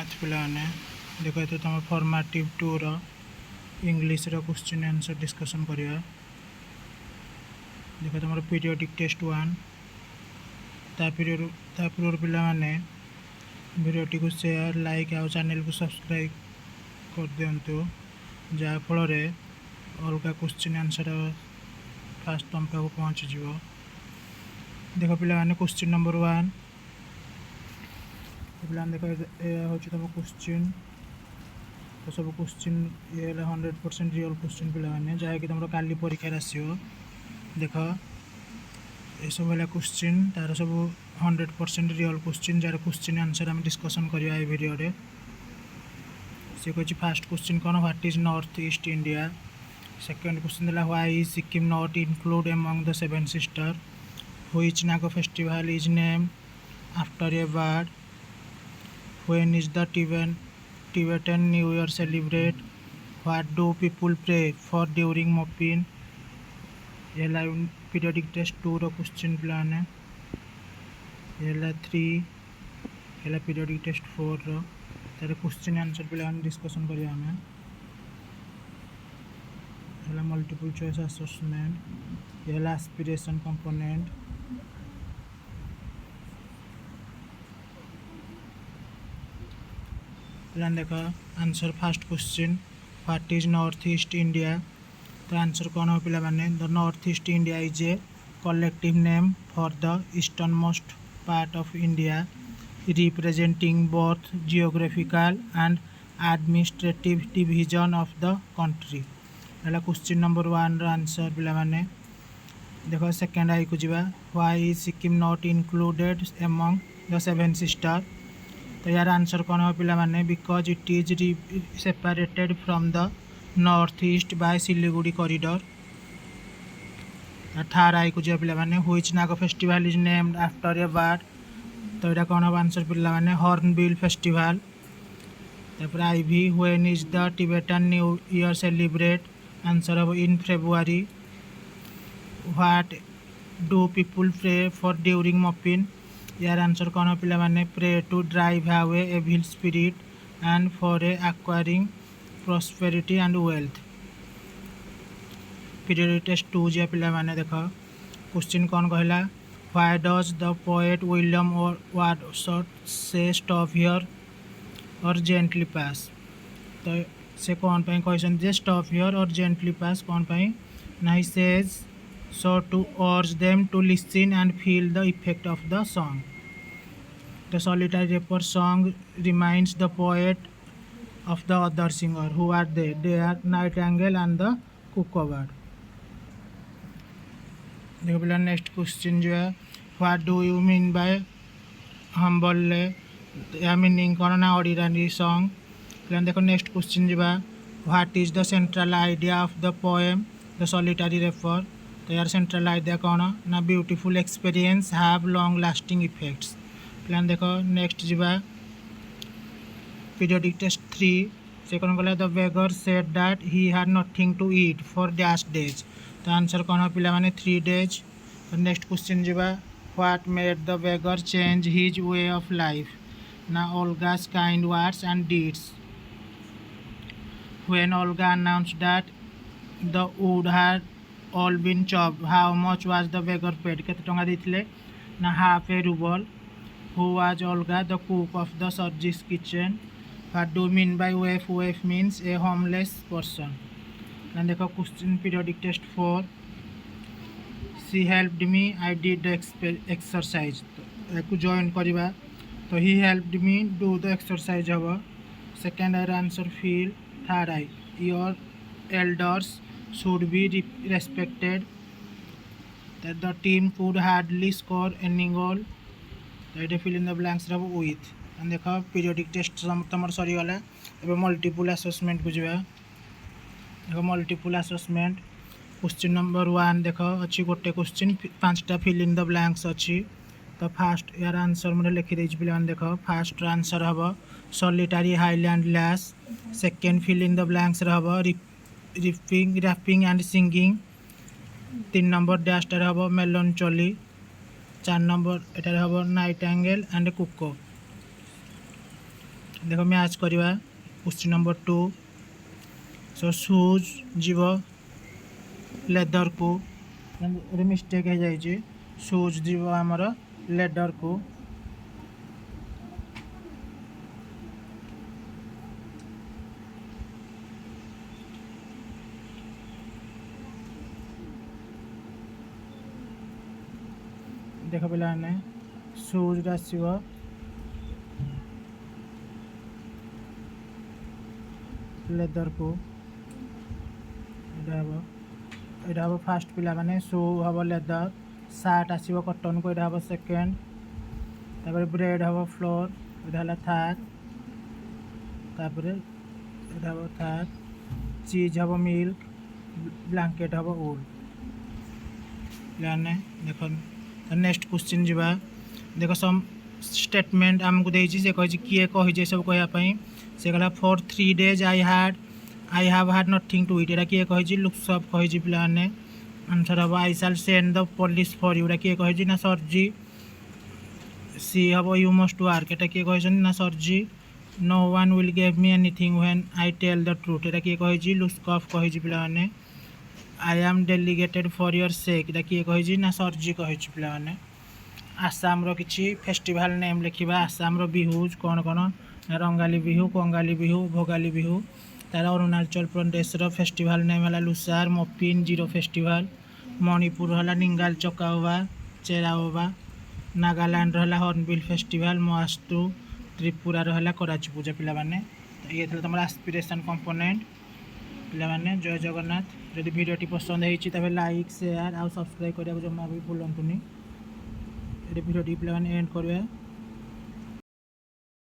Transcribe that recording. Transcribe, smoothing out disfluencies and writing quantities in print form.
Math पिलाने देख ये तुम फॉर्मेटिव 2 रो इंग्लिश रो क्वेश्चन आंसर डिस्कशन करिया। देख तुम पीरियोडिक टेस्ट 1 पूर्व पिला माने वीडियोटी को शेयर लाइक आ चैनल को सब्सक्राइब कर दिंतु जहाँ फल अलग क्वेश्चन आंसर फास्ट तुम पाक पहुँची जीव। देख पे क्वेश्चन नंबर 1 पे देख यह हूँ तुम क्वेश्चन तो सब क्वेश्चन ये 100% रियल क्वेश्चन पे जहाँकि तुम काली परीक्षा आसो। देख ये सब है क्वेश्चन तार सब 100% रियल क्वेश्चन जार क्वेश्चन आंसर आम डिस्कसन करवा ये वीडियो रे। से कह फास्ट क्वेश्चन कौन what is north east India. Second question है why is Sikkim not include among the seven sister. Which Naga festival is name after a bird. When is the Tibetan New Year celebrate. What do people pray for during Moppin? ये live periodic test 2 रो question plan है। ये 3 ये periodic test 4 रो तार question answer plan discussion करिया हमें। ये multiple choice assessment ये aspiration component. Plan देखो answer fast question what is north east India. तो आंसर कौन हो पिला माने the north east India is a collective name for the eastern most part of India representing both geographical and administrative division of the country. है question number 1 रो answer पिला माने देखो second I को जीवा why is Sikkim not included among the seven sister. तो यार answer कौन हो पिला माने because it is separated from the north east by Siliguri corridor. Third आई को जो पिला माने which Naga festival is named after a bird. तो यहाँ कौन हम आंसर पिला माने हॉर्नबिल फेस्टिवल। तापर आई भी when is the Tibetan new year celebrate. Answer हम in February. What do people pray for during Mopin. यार आंसर कौन हो पिला माने pray to drive away evil spirit and for a acquiring prosperity and wealth. Periodic test 2 जे पिला माने देखो क्वेश्चन कौन कहला why does the poet William Wordsworth say stop here or gently pass. तो से कौन पे क्वेश्चन जे स्टॉप हियर और जेंटली पास कौन पे ना he says so to urge them to listen and feel the effect of the song. The solitary reaper song reminds the poet of the other singer. Who are they? They are nightingale and the cuckoo bird. देखो पहला next question जो है what do you mean by humble. या meaning कौन ना ordinary song. पहला देखो next question जो है what is the central idea of the poem the solitary reaper. तो यार सेंट्रल आइडिया कौन ना beautiful experience have long lasting effects. प्लान देखो नेक्स्ट जीवा पीरियोडिक टेस्ट 3 से कौन कहला the beggar said that he had nothing to eat for dash days. तो आंसर कौन हो पिला माने 3 डेज। तो नेक्स्ट क्वेश्चन जीवा what made the beggar change his way of life ना Olga's kind words and deeds. When Olga announced that the wood had all been chopped how much was the beggar paid केते टंगा देथिले ना half a ruble। who was Olga the cook of the Sarji's kitchen। what do you mean by waif। waif means a homeless person। ना देखो question periodic test 4 she helped me I did the exercise। को join करबा तो he helped me do the exercise हबो। Second I answer feel. Third I your elders should be respected that the team could hardly score any goal। तो fill in the blanks रहो with। देखो periodic test तुम सरी गला एबे multiple assessment को जीवा। देखो मल्टीपल असेसमेंट क्वेश्चन नंबर 1 देखो अच्छी गोटे क्वेश्चन 5टा फिल इन द ब्लैंक्स अच्छी। तो फास्ट यार आंसर मुझे लिखी देछि पिला देखो फास्ट आंसर हबो solitary highland lass. Second fill in the blanks रहबो रैपिंग एंड सिंगिंग। 3 नंबर डैशटार हम मेलन चली। 4 नंबर एटार हम नाइटेंगेल एंड कुको। देख मैच करवा क्वेश्चन नंबर 2 सो शूज जीव लेदर को मिस्टेक हो जाए शूज जीव आमर लेदर को देख पे शूज आसो लेदर को यहाँ हम फास्ट पिला माने शू हम लेदर सार्ट आसो कटन को यहाँ हम सेकेंड तापर ब्रेड हम फ्लोर यहाँ थार्ड तापर यहाँ हम थार्ड चीज हम मिल्क ब्लैंकेट हम वूल प्लान देख नेक्स्ट क्वेश्चन जावा देख सम स्टेटमेंट आमको देछि से कहि किए कहि सब कहवाई से कहला for 3 days I have had nothing to eat एटा किए कहि लुक्स अप कहि प्लान आंसर हम I shall send the police for you किए कहि ना सरजी सी हम यू मस्ट वर्क एटा किए कहि ना सरजी no one will give me anything when I tell the truth एटा किए कहि लुक्स अप कहि plan I am delegated for your sake एटा किए कहि ना सरजी कहि प्लान आसाम रो किछि फेस्टिवल नेम लिखिबा आसाम रो बिहूज कौन कौन रंगाली बिहू कंगाली बिहू भोगाली बिहू तार अरुणाचल प्रदेश रो फेस्टिवल नेम है लुसार मोपिन जीरो फेस्टिवल मणिपुर है निंगाल चकाओबा चेराओबा नागालैंड है हॉर्नबिल फेस्टिवल मोआस्तु त्रिपुरा है कराची पूजा पिला माने तो ये तुम एस्पिरेशन कंपोनेंट पिला माने जय जगन्नाथ जदि वीडियोटी पसंद होइछि तबे लाइक शेयर आ सब्सक्राइब करिया जमा भी भूलंतुनी भिडियोटी पिला एंड करवा।